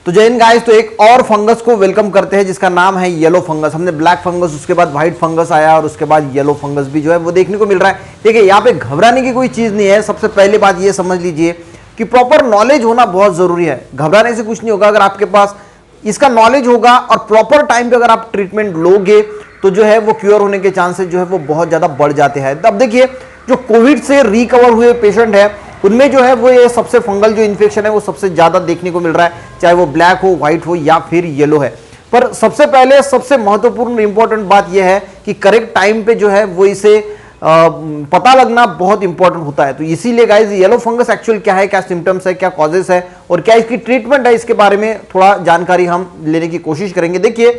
तो जय हिंद गाइस। तो एक और फंगस को वेलकम करते हैं जिसका नाम है येलो फंगस। हमने ब्लैक फंगस, उसके बाद व्हाइट फंगस आया और उसके बाद येलो फंगस भी जो है वो देखने को मिल रहा है। देखिए यहाँ पे घबराने की कोई चीज नहीं है। सबसे पहली बात ये समझ लीजिए कि प्रॉपर नॉलेज होना बहुत जरूरी है। घबराने से कुछ नहीं होगा। अगर आपके पास इसका नॉलेज होगा और प्रॉपर टाइम पे अगर आप ट्रीटमेंट लोगे तो जो है वो क्योर होने के चांसेस जो है वो बहुत ज्यादा बढ़ जाते हैं। अब देखिए जो कोविड से रिकवर हुए पेशेंट है उनमें जो है वो ये सबसे फंगल जो इन्फेक्शन है वो सबसे ज्यादा देखने को मिल रहा है, चाहे वो ब्लैक हो, व्हाइट हो या फिर येलो है। पर सबसे पहले सबसे महत्वपूर्ण इंपॉर्टेंट बात यह है कि करेक्ट टाइम पे जो है वो इसे पता लगना बहुत इंपॉर्टेंट होता है। तो इसीलिए गाइस येलो फंगस एक्चुअल क्या है, क्या सिम्टम्स है, क्या कॉजेस है और क्या इसकी ट्रीटमेंट है, इसके बारे में थोड़ा जानकारी हम लेने की कोशिश करेंगे। देखिए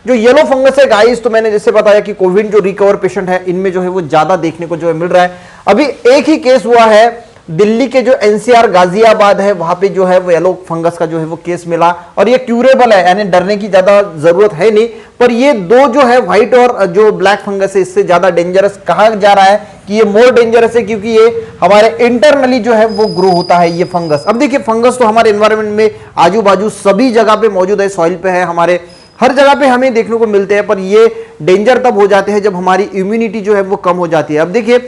जो येलो फंगस है गाइस, तो मैंने जैसे बताया कि कोविड जो रिकवर पेशेंट है इनमें जो है वो ज्यादा देखने को जो है मिल रहा है। अभी एक ही केस हुआ है दिल्ली के जो एनसीआर गाजियाबाद है वहां पे जो है वो येलो फंगस का जो है वो केस मिला और ये क्यूरेबल है, यानी डरने की ज्यादा जरूरत है नहीं। पर ये दो जो है व्हाइट और जो ब्लैक फंगस है इससे ज्यादा डेंजरस कहा जा रहा है कि ये मोर डेंजरस है क्योंकि ये हमारे इंटरनली जो है वो ग्रो होता है ये फंगस। अब देखिए फंगस तो हमारे एनवायरमेंट में आजू बाजू सभी जगह पे मौजूद है, सॉइल पे है, हमारे हर जगह पे हमें देखने को मिलते हैं। पर ये डेंजर तब हो जाते हैं जब हमारी इम्यूनिटी जो है वो कम हो जाती है। अब देखिए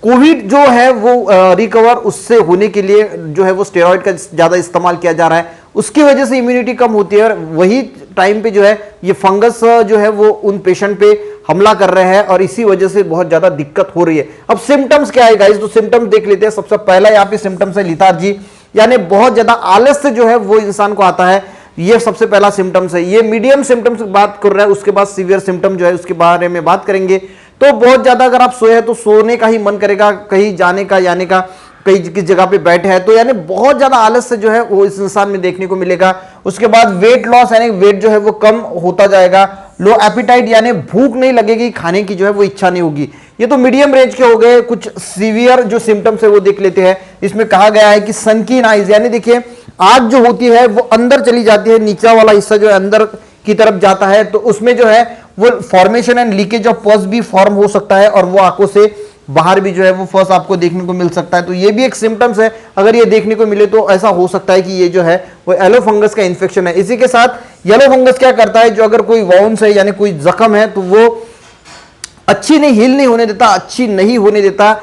कोविड जो है वो रिकवर उससे होने के लिए जो है वो स्टेरॉइड का ज्यादा इस्तेमाल किया जा रहा है, उसकी वजह से इम्यूनिटी कम होती है और वही टाइम पे जो है ये फंगस जो है वो उन पेशेंट पे हमला कर रहे हैं और इसी वजह से बहुत ज्यादा दिक्कत हो रही है। अब सिम्टम्स क्या है गाइस, तो सिम्टम्स देख लेते हैं। सबसे पहला यहाँ पे सिम्टम्स है लिथार्जी, यानी बहुत ज्यादा आलस्य जो है वो इंसान को आता है। ये सबसे पहला सिम्टम्स है। ये मीडियम सिम्टम्स की बात कर रहा है, उसके बाद सीवियर सिम्टम जो है उसके बारे में बात करेंगे। तो बहुत ज्यादा अगर आप सोए हैं तो सोने का ही मन करेगा, कहीं जाने का यानी का, कहीं किस जगह पे बैठे हैं तो यानी बहुत ज्यादा आलस्य जो है वो इस इंसान में देखने को मिलेगा। उसके बाद वेट लॉस यानी वेट जो है वो कम होता जाएगा। लो एपिटाइट यानी भूख नहीं लगेगी, खाने की जो है वो इच्छा नहीं होगी। ये तो मीडियम रेंज के हो गए। कुछ सीवियर जो सिम्टम्स है वो देख लेते हैं। इसमें कहा गया है कि सनकीन आइज, यानी देखिए आग जो होती है वो अंदर चली जाती है, नीचा वाला हिस्सा जो है अंदर की तरफ जाता है, तो उसमें जो है वो फॉर्मेशन एंड लीकेज ऑफ पस भी फॉर्म हो सकता है और वो आंखों से बाहर भी जो है वो फस आपको देखने को मिल सकता है। तो ये भी एक सिम्टम्स है। अगर ये देखने को मिले तो ऐसा हो सकता है कि ये जो है वो येलो फंगस का इन्फेक्शन है। इसी के साथ येलो फंगस क्या करता है, जो अगर कोई वाउंड्स है यानी कोई जख्म है तो वो अच्छी नहीं हील नहीं होने देता, अच्छी नहीं होने देता।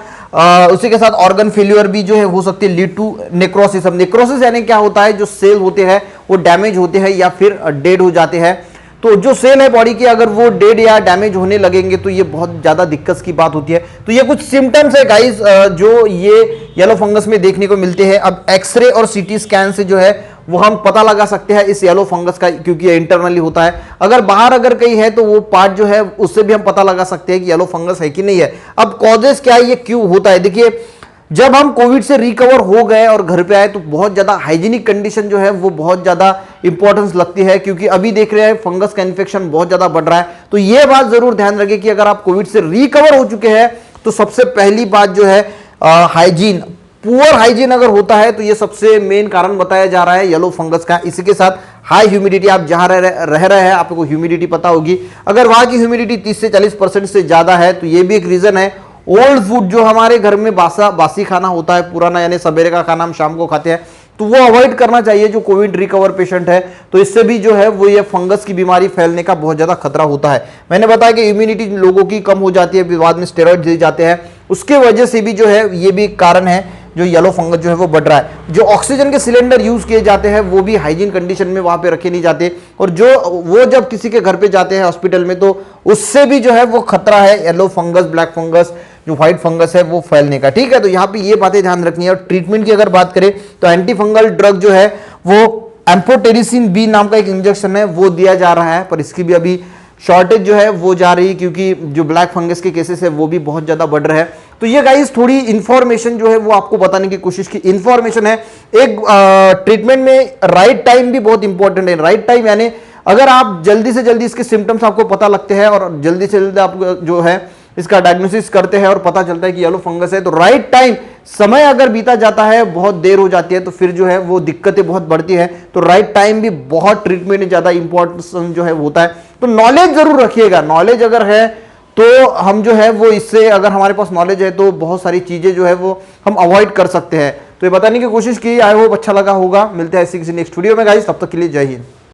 उसी के साथ ऑर्गन फेल्यूर भी जो है हो सकती है, लीड टू नेक्रोसिस। अब नेक्रोसिस यानी क्या होता है, जो सेल होते हैं वो डैमेज होते हैं या फिर डेड हो जाते हैं। तो जो सेल है बॉडी के अगर वो डेड या डैमेज होने लगेंगे तो ये बहुत ज्यादा दिक्कत की बात होती है। तो ये कुछ सिम्टम्स है गाइस जो ये येलो फंगस में देखने को मिलते हैं। अब एक्सरे और सीटी स्कैन से जो है वो हम पता लगा सकते हैं इस येलो फंगस का, क्योंकि ये इंटरनली होता है। अगर बाहर अगर कहीं है तो वो पार्ट जो है उससे भी हम पता लगा सकते हैं कि येलो फंगस है कि नहीं है। अब कॉजेस क्या है, ये क्यों होता है। देखिए जब हम कोविड से रिकवर हो गए और घर पे आए तो बहुत ज्यादा हाइजीनिक कंडीशन जो है वो बहुत ज्यादा इंपॉर्टेंस लगती है, क्योंकि अभी देख रहे हैं फंगस का इन्फेक्शन बहुत ज्यादा बढ़ रहा है। तो ये बात जरूर ध्यान रखें कि अगर आप कोविड से रिकवर हो चुके हैं तो सबसे पहली बात जो है हाइजीन, पुअर हाइजीन अगर होता है तो ये सबसे मेन कारण बताया जा रहा है येलो फंगस का। इसी के साथ हाई ह्यूमिडिटी, आप जहां रह रहे हैं आपको ह्यूमिडिटी पता होगी, अगर वहां की ह्यूमिडिटी 30 से 40% से ज्यादा है तो ये भी एक रीजन है। ओल्ड फूड, जो हमारे घर में बासी खाना होता है, पुराना यानी सवेरे का खाना हम शाम को खाते हैं, तो वो अवॉइड करना चाहिए जो कोविड रिकवर पेशेंट है। तो इससे भी जो है वो ये फंगस की बीमारी फैलने का बहुत ज्यादा खतरा होता है। मैंने बताया कि इम्यूनिटी लोगों की कम हो जाती है, बाद में स्टेरॉइड दिए जाते हैं, उसके वजह से भी जो है ये भी कारण है जो येलो फंगस जो है वो बढ़ रहा है। जो ऑक्सीजन के सिलेंडर यूज किए जाते हैं वो भी हाइजीन कंडीशन में वहां पे रखे नहीं जाते, और जो वो जब किसी के घर पे जाते हैं हॉस्पिटल में तो उससे भी जो है वो खतरा है येलो फंगस, ब्लैक फंगस, जो व्हाइट फंगस है वो फैलने का। ठीक है, तो यहाँ पे ये बातें ध्यान रखनी है। और ट्रीटमेंट की अगर बात करें तो एंटी फंगल ड्रग जो है वो एम्फोटेरिसिन बी नाम का एक इंजेक्शन है वो दिया जा रहा है, पर इसकी भी अभी शॉर्टेज जो है वो जा रही है क्योंकि जो ब्लैक फंगस के केसेस है वो भी बहुत ज्यादा बढ़ रहे हैं। तो ये गाइस थोड़ी इंफॉर्मेशन जो है वो आपको बताने की कोशिश की इंफॉर्मेशन है। एक ट्रीटमेंट में राइट टाइम भी बहुत इंपॉर्टेंट है। राइट टाइम यानी अगर आप जल्दी से जल्दी इसके सिम्टम्स आपको पता लगते हैं और जल्दी से जल्दी आप जो है इसका डायग्नोसिस करते हैं और पता चलता है कि येलो फंगस है, तो राइट टाइम, समय अगर बीता जाता है, बहुत देर हो जाती है तो फिर जो है वो दिक्कतें बहुत बढ़ती है। तो राइट टाइम भी बहुत ट्रीटमेंट में ज्यादा इंपॉर्टेंस जो है होता है। तो नॉलेज जरूर रखिएगा। नॉलेज अगर है तो हम जो है वो इससे, अगर हमारे पास नॉलेज है तो बहुत सारी चीजें जो है वो हम अवॉइड कर सकते हैं। तो ये बताने की कोशिश की, आई होप अच्छा लगा होगा। मिलते हैं ऐसी किसी नेक्स्ट वीडियो में गाइस, तब तक के लिए जय हिंद।